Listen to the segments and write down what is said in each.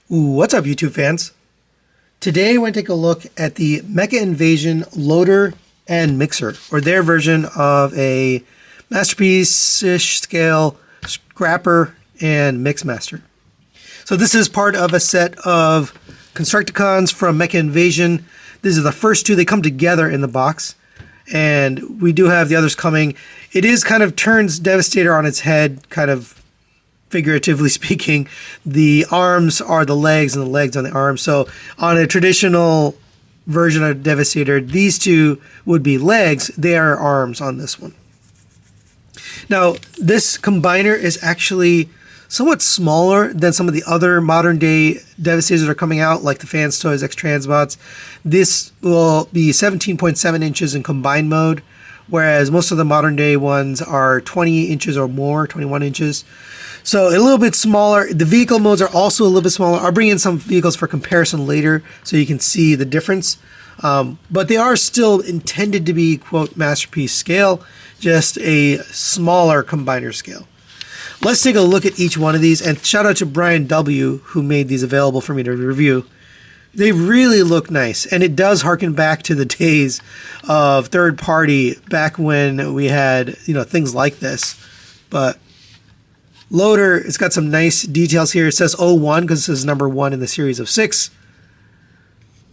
What's up, YouTube fans? Today I want to take a look at the Mecha Invasion loader and mixer, or their version of a Masterpiece-ish scale scrapper and Mixmaster. So this is part of a set of Constructicons from Mecha Invasion. These are the first two. They come together in the box, and we do have the others coming. It is kind of turns Devastator on its head, kind of figuratively speaking. The arms are the legs and the legs on the arms. So on a traditional version of Devastator, these two would be legs. They are arms on this one. Now, this combiner is actually somewhat smaller than some of the other modern day Devastators that are coming out, like the Fans Toys X Transbots. This will be 17.7 inches in combined mode, whereas most of the modern day ones are 20 inches or more, 21 inches. So a little bit smaller. The vehicle modes are also a little bit smaller. I'll bring in some vehicles for comparison later so you can see the difference. But they are still intended to be, quote, Masterpiece scale, just a smaller combiner scale. Let's take a look at each one of these, and shout out to Brian W., who made these available for me to review. They really look nice, and it does harken back to the days of third party, back when we had, things like this. But loader, it's got some nice details here. It says 01 because this is number 1 in the series of 6.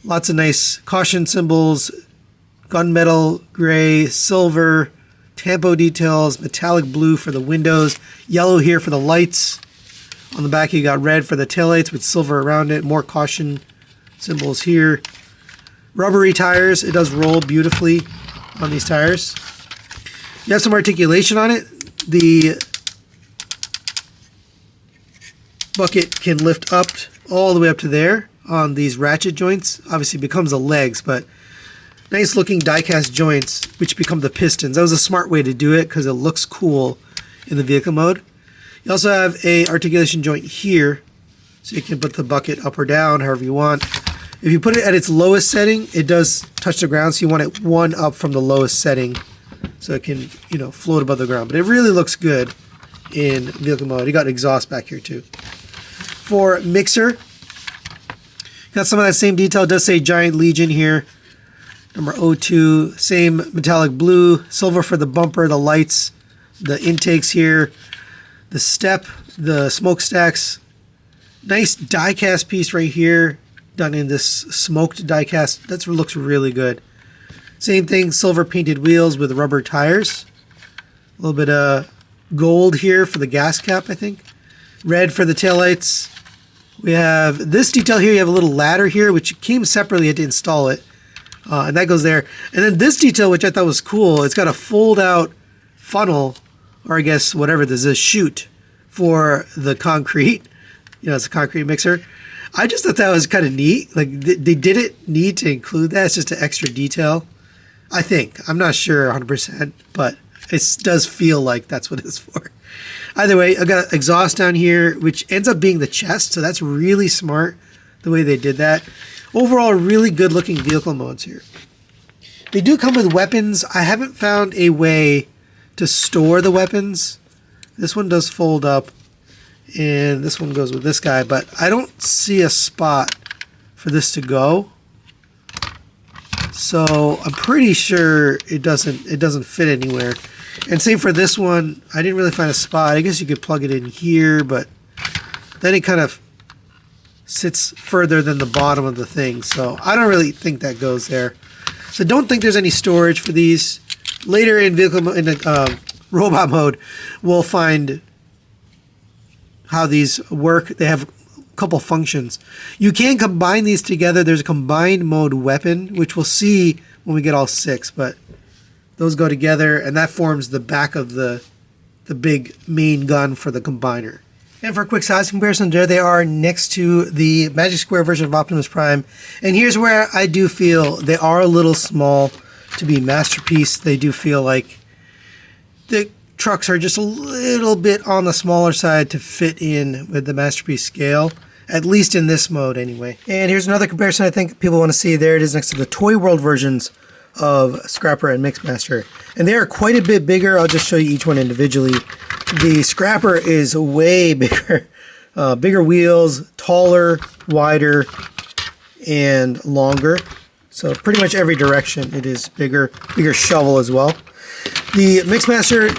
Lots of nice caution symbols, gunmetal, gray, silver, tampo details, metallic blue for the windows, yellow here for the lights. On the back you got red for the taillights with silver around it, more caution symbols here. Rubbery tires, it does roll beautifully on these tires. You have some articulation on it. The bucket can lift up all the way up to there on these ratchet joints. Obviously it becomes the legs, but nice looking die-cast joints which become the pistons. That was a smart way to do it because it looks cool in the vehicle mode. You also have a articulation joint here, so you can put the bucket up or down however you want. If you put it at its lowest setting, it does touch the ground, so you want it one up from the lowest setting so it can, float above the ground. But it really looks good in vehicle mode. You got exhaust back here too. For mixer, got some of that same detail. It does say Giant Legion here. Number 02, same metallic blue, silver for the bumper, the lights, the intakes here, the step, the smokestacks. Nice die-cast piece right here, done in this smoked die-cast. That looks really good. Same thing, silver painted wheels with rubber tires. A little bit of gold here for the gas cap, I think. Red for the taillights. We have this detail here. You have a little ladder here, which came separately. You had to install it. And that goes there. And then this detail, which I thought was cool, it's got a fold-out funnel, or I guess whatever this is, chute for the concrete. It's a concrete mixer. I just thought that was kind of neat. Like, they didn't need to include that. It's just an extra detail, I think. I'm not sure 100%, but it does feel like that's what it's for. Either way, I got exhaust down here, which ends up being the chest, so that's really smart the way they did that. Overall, really good looking vehicle modes here. They do come with weapons. I haven't found a way to store the weapons. This one does fold up, and this one goes with this guy, but I don't see a spot for this to go. So I'm pretty sure it doesn't fit anywhere. And same for this one. I didn't really find a spot. I guess you could plug it in here, but then it kind of sits further than the bottom of the thing. So I don't really think that goes there. So don't think there's any storage for these. Later in robot mode, we'll find how these work. They have a couple functions. You can combine these together. There's a combined mode weapon, which we'll see when we get all 6, but those go together, and that forms the back of the big main gun for the combiner. And for a quick size comparison, there they are next to the Magic Square version of Optimus Prime. And here's where I do feel they are a little small to be Masterpiece. They do feel like the trucks are just a little bit on the smaller side to fit in with the Masterpiece scale, at least in this mode anyway. And here's another comparison I think people want to see. There it is next to the Toy World versions of Scrapper and Mixmaster. And they are quite a bit bigger. I'll just show you each one individually. The Scrapper is way bigger. Bigger wheels, taller, wider, and longer. So pretty much every direction it is bigger shovel as well. The Mixmaster,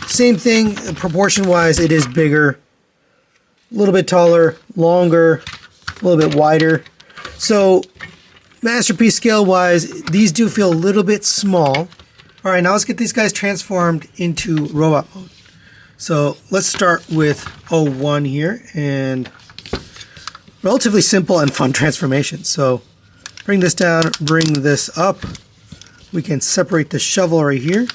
same thing, proportion-wise, it is bigger, a little bit taller, longer, a little bit wider. So Masterpiece scale-wise, these do feel a little bit small. All right, now let's get these guys transformed into robot mode. So let's start with 01 here, and relatively simple and fun transformation. So bring this down, bring this up. We can separate the shovel right here.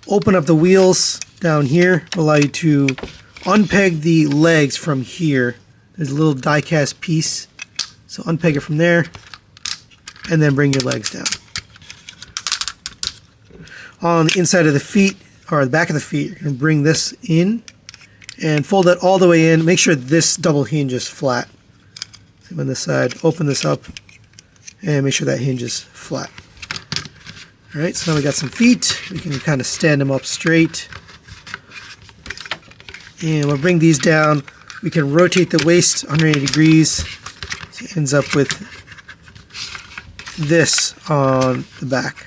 Open up the wheels down here, allow you to unpeg the legs from here. There's a little die cast piece. So unpeg it from there, and then bring your legs down. On the inside of the feet, or the back of the feet, you're going to bring this in and fold it all the way in. Make sure this double hinge is flat. Same on this side. Open this up and make sure that hinge is flat. All right, so now we got some feet. We can kind of stand them up straight. And we'll bring these down. We can rotate the waist 180 degrees. So it ends up with this on the back.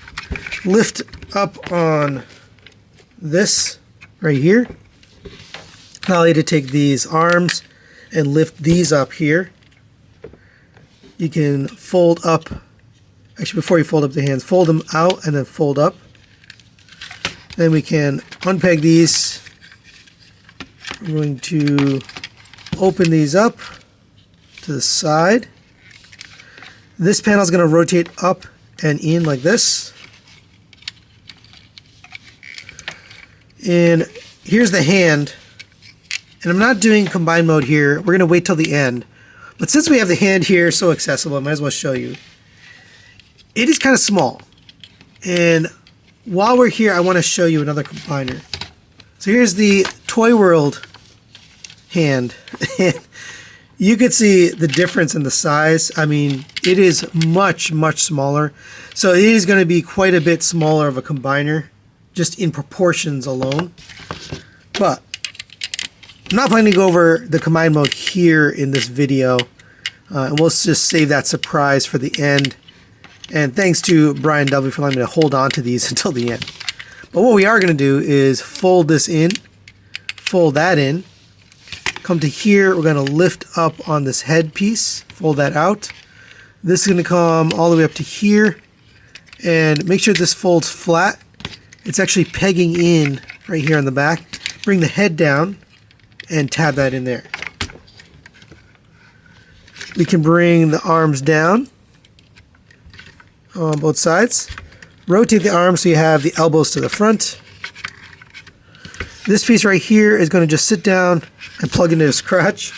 Lift up on this right here. Now I need to take these arms and lift these up here. You can fold up, actually before you fold up the hands, fold them out and then fold up. Then we can unpeg these. I'm going to open these up to the side. This panel is going to rotate up and in like this. And here's the hand. And I'm not doing combine mode here. We're going to wait till the end. But since we have the hand here so accessible, I might as well show you. It is kind of small. And while we're here, I want to show you another combiner. So here's the Toy World hand. You could see the difference in the size. I mean, it is much, much smaller. So it is going to be quite a bit smaller of a combiner, just in proportions alone. But I'm not planning to go over the combine mode here in this video. And we'll just save that surprise for the end. And thanks to Brian W. for letting me to hold on to these until the end. But what we are going to do is fold this in, fold that in, come to here, we're going to lift up on this head piece, fold that out. This is going to come all the way up to here, and make sure this folds flat. It's actually pegging in right here on the back. Bring the head down and tab that in there. We can bring the arms down on both sides. Rotate the arms so you have the elbows to the front. This piece right here is going to just sit down and plug into this crotch.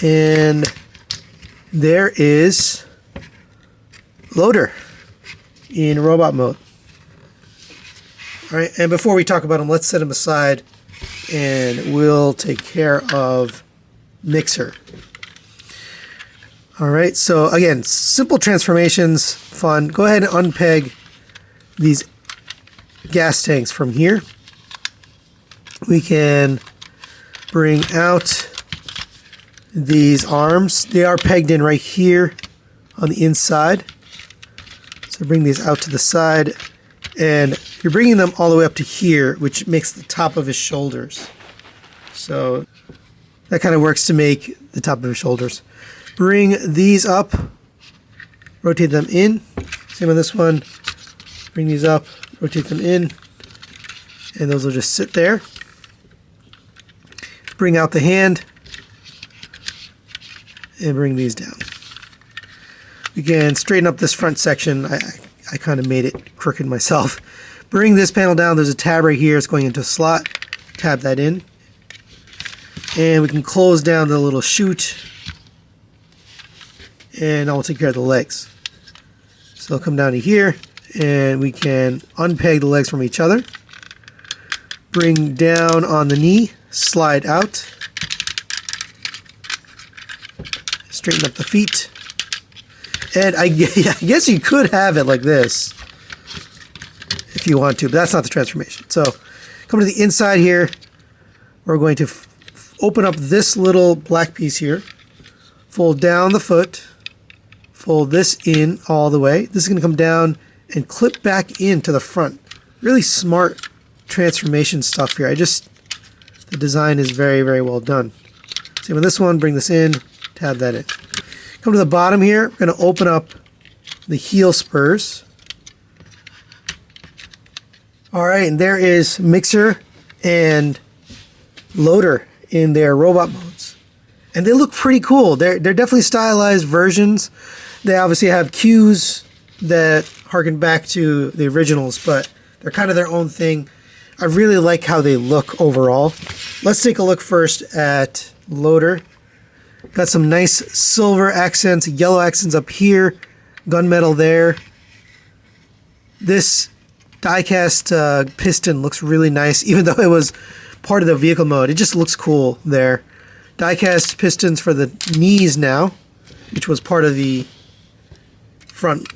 And there is Loader in robot mode. All right, and before we talk about him, let's set him aside and we'll take care of Mixer. All right, so again, simple transformations, fun. Go ahead and unpeg these gas tanks from here. We can bring out these arms. They are pegged in right here on the inside. So bring these out to the side, and you're bringing them all the way up to here, which makes the top of his shoulders. So that kind of works to make the top of his shoulders. Bring these up, rotate them in. Same on this one. Bring these up, rotate them in, and those will just sit there. Bring out the hand and bring these down. We can straighten up this front section. I kind of made it crooked myself. Bring this panel down. There's a tab right here. It's going into a slot. Tab that in. And we can close down the little chute. And I'll take care of the legs. So I'll come down to here, and we can unpeg the legs from each other. Bring down on the knee, slide out. Straighten up the feet. And I guess you could have it like this if you want to, but that's not the transformation. So come to the inside here. We're going to open up this little black piece here, fold down the foot, fold this in all the way. This is going to come down and clip back into the front. Really smart transformation stuff here. The design is very, very well done. Same with this one, bring this in, tab that in. Come to the bottom here, we're going to open up the heel spurs. Alright, and there is Mixer and Loader in their robot modes. And they look pretty cool. They're definitely stylized versions. They obviously have cues that harken back to the originals, but they're kind of their own thing. I really like how they look overall. Let's take a look first at Loader. Got some nice silver accents, yellow accents up here, gunmetal there. This die-cast piston looks really nice, even though it was part of the vehicle mode. It just looks cool there. Die-cast pistons for the knees now, which was part of the front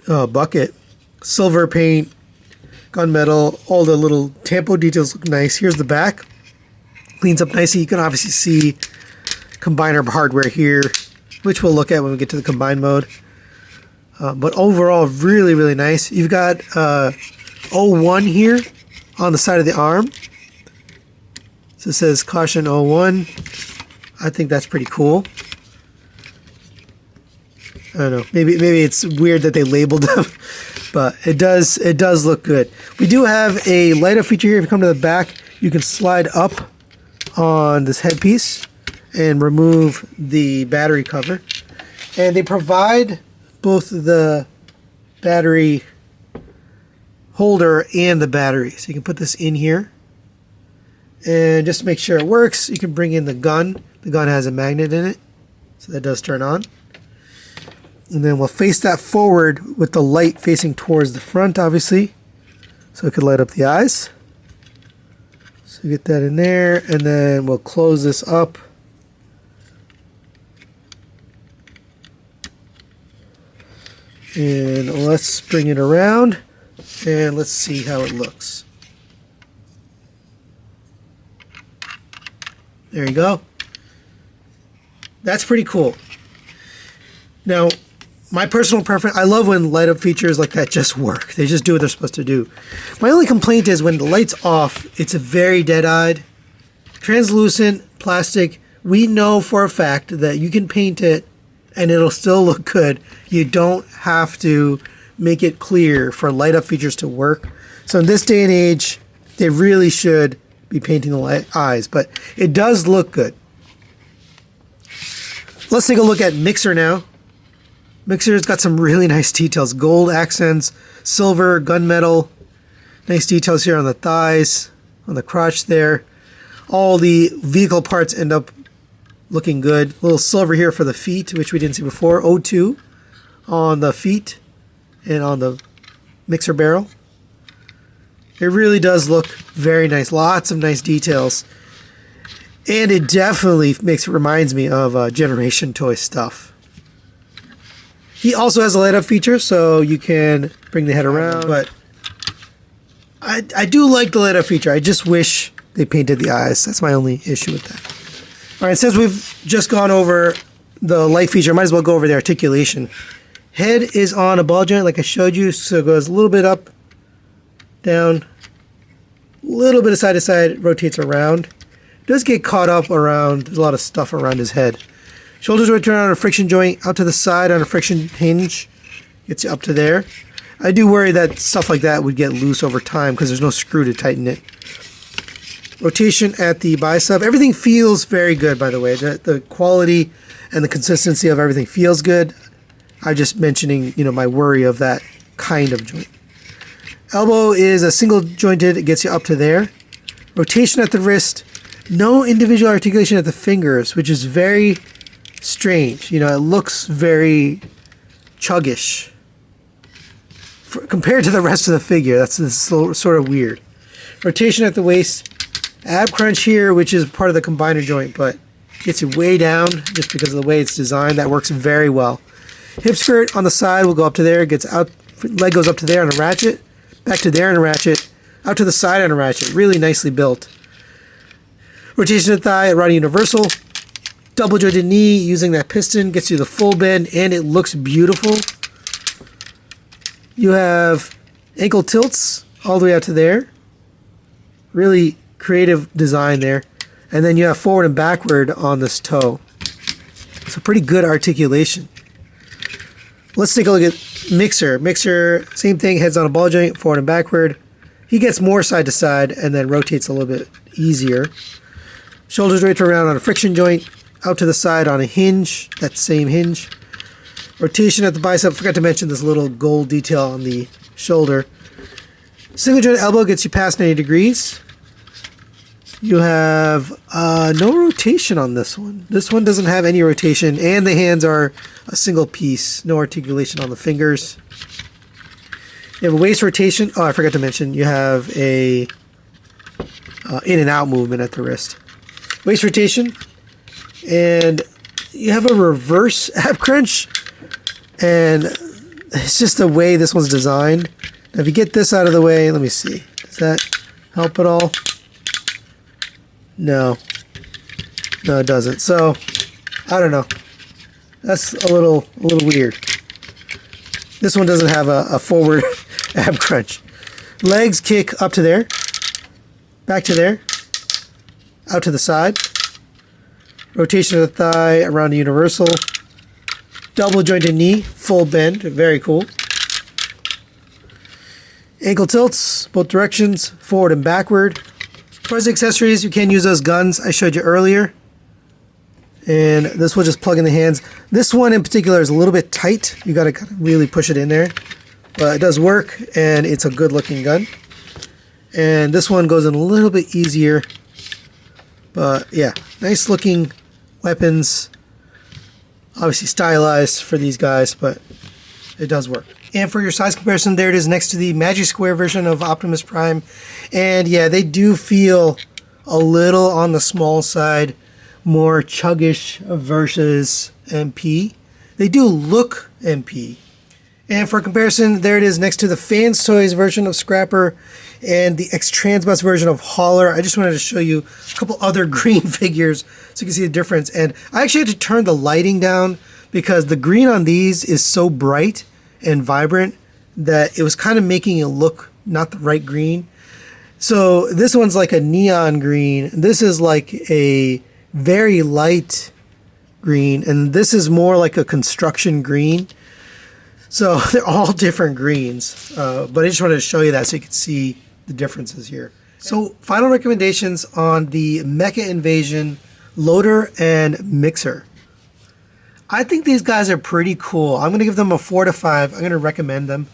bucket. Silver paint, gunmetal, all the little tampo details look nice. Here's the back. Cleans up nicely. You can obviously see combiner hardware here, which we'll look at when we get to the combine mode. But overall, really, really nice. You've got 01 here on the side of the arm. So it says caution 01. I think that's pretty cool. I don't know. Maybe it's weird that they labeled them, but it does look good. We do have a light up feature here. If you come to the back, you can slide up on this headpiece and remove the battery cover. And they provide both the battery holder and the battery. So you can put this in here. And just to make sure it works, you can bring in the gun. The gun has a magnet in it, so that does turn on. And then we'll face that forward with the light facing towards the front, obviously, so it could light up the eyes. So get that in there, and then we'll close this up. And let's bring it around, and let's see how it looks. There you go. That's pretty cool. Now, my personal preference, I love when light up features like that just work. They just do what they're supposed to do. My only complaint is when the light's off, it's a very dead-eyed. Translucent plastic, we know for a fact that you can paint it and it'll still look good. You don't have to make it clear for light up features to work. So in this day and age, they really should be painting the eyes, but it does look good. Let's take a look at Mixer now. Mixer's got some really nice details. Gold accents, silver, gunmetal. Nice details here on the thighs, on the crotch there. All the vehicle parts end up looking good. A little silver here for the feet, which we didn't see before. 02 on the feet and on the Mixer barrel. It really does look very nice. Lots of nice details. And it definitely reminds me of Generation Toy stuff. He also has a light up feature, so you can bring the head around. But I do like the light up feature. I just wish they painted the eyes. That's my only issue with that. Alright, since we've just gone over the light feature, I might as well go over the articulation. Head is on a ball joint like I showed you, so it goes a little bit up, down, a little bit of side to side, rotates around. Does get caught up around, there's a lot of stuff around his head. Shoulders return on a friction joint, out to the side on a friction hinge, gets you up to there. I do worry that stuff like that would get loose over time because there's no screw to tighten it. Rotation at the bicep. Everything feels very good, by the way. The quality and the consistency of everything feels good. I'm just mentioning, my worry of that kind of joint. Elbow is a single jointed, it gets you up to there. Rotation at the wrist. No individual articulation at the fingers, which is very strange. It looks very chuggish compared to the rest of the figure. That's sort of weird. Rotation at the waist. Ab crunch here, which is part of the combiner joint, but gets you way down just because of the way it's designed. That works very well. Hip skirt on the side will go up to there. Gets out. Leg goes up to there on a ratchet. Back to there on a ratchet. Out to the side on a ratchet. Really nicely built. Rotation of the thigh around a universal. Double jointed knee using that piston gets you the full bend and it looks beautiful. You have ankle tilts all the way out to there. Really creative design there. And then you have forward and backward on this toe. So pretty good articulation. Let's take a look at Mixer. Mixer, same thing, heads on a ball joint, forward and backward. He gets more side to side and then rotates a little bit easier. Shoulders right around on a friction joint, out to the side on a hinge, that same hinge. Rotation at the bicep, forgot to mention this little gold detail on the shoulder. Single joint elbow gets you past 90 degrees. You have no rotation on this one. This one doesn't have any rotation, and the hands are a single piece. No articulation on the fingers. You have a waist rotation. Oh, I forgot to mention, you have a in and out movement at the wrist. Waist rotation, and you have a reverse ab crunch, and it's just the way this one's designed. Now, if you get this out of the way, let me see. Does that help at all? No, it doesn't. So, I don't know. That's a little weird. This one doesn't have a forward ab crunch. Legs kick up to there, back to there, out to the side. Rotation of the thigh around the universal. Double jointed knee, full bend, very cool. Ankle tilts, both directions, forward and backward. As far as the accessories, you can use those guns I showed you earlier. And this will just plug in the hands. This one in particular is a little bit tight. You got to kind of really push it in there. But it does work, and it's a good looking gun. And this one goes in a little bit easier. But yeah, nice looking weapons. Obviously stylized for these guys, but it does work. And for your size comparison, there it is next to the Magic Square version of Optimus Prime. And yeah, they do feel a little on the small side, more chuggish versus MP. They do look MP. And for comparison, there it is next to the Fans Toys version of Scrapper and the X-Transbus version of Hauler. I just wanted to show you a couple other green figures so you can see the difference. And I actually had to turn the lighting down because the green on these is so bright and vibrant that it was kind of making it look not the right green. So this one's like a neon green. This is like a very light green, and this is more like a construction green. So they're all different greens, but I just wanted to show you that so you could see the differences here. So final recommendations on the Mecha Invasion Loader and Mixer. I think these guys are pretty cool. I'm going to give them a 4 to 5. I'm going to recommend them.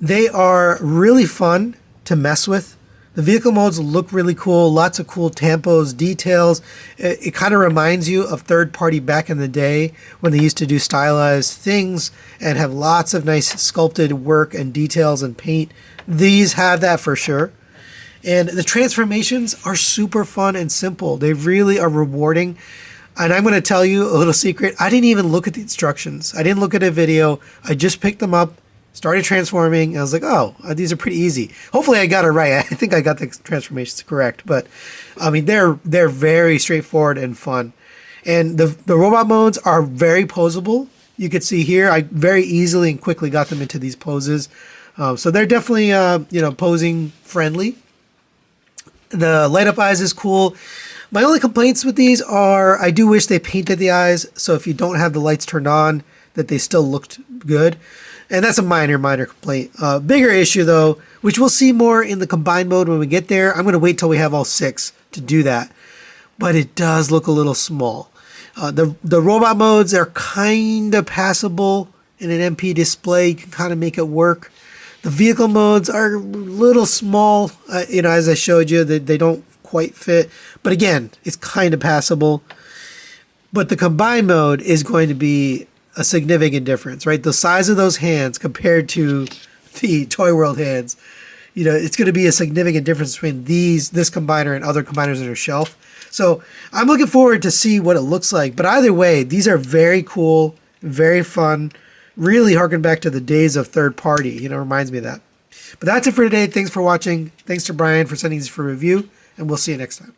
They are really fun to mess with. The vehicle modes look really cool. Lots of cool tampos, details. It kind of reminds you of third party back in the day when they used to do stylized things and have lots of nice sculpted work and details and paint. These have that for sure. And the transformations are super fun and simple. They really are rewarding. And I'm going to tell you a little secret. I didn't even look at the instructions. I didn't look at a video. I just picked them up, started transforming, and I was like, oh, these are pretty easy. Hopefully I got it right. I think I got the transformations correct. But, I mean, they're very straightforward and fun. And the robot modes are very posable. You can see here, I very easily and quickly got them into these poses. So they're definitely, posing friendly. The light up eyes is cool. My only complaints with these are I do wish they painted the eyes, so if you don't have the lights turned on, that they still looked good. And that's a minor complaint. Bigger issue, though, which we'll see more in the combined mode when we get there. I'm going to wait till we have all 6 to do that. But it does look a little small. The robot modes are kind of passable in an MP display. You can kind of make it work. The vehicle modes are a little small. As I showed you, they don't quite fit. But again, it's kind of passable. But the combined mode is going to be a significant difference, right? The size of those hands compared to the Toy World hands, it's going to be a significant difference between this combiner and other combiners on your shelf. So I'm looking forward to see what it looks like. But either way, these are very cool, very fun, really harken back to the days of third party. Reminds me of that. But that's it for today. Thanks for watching. Thanks to Brian for sending these for review, and we'll see you next time.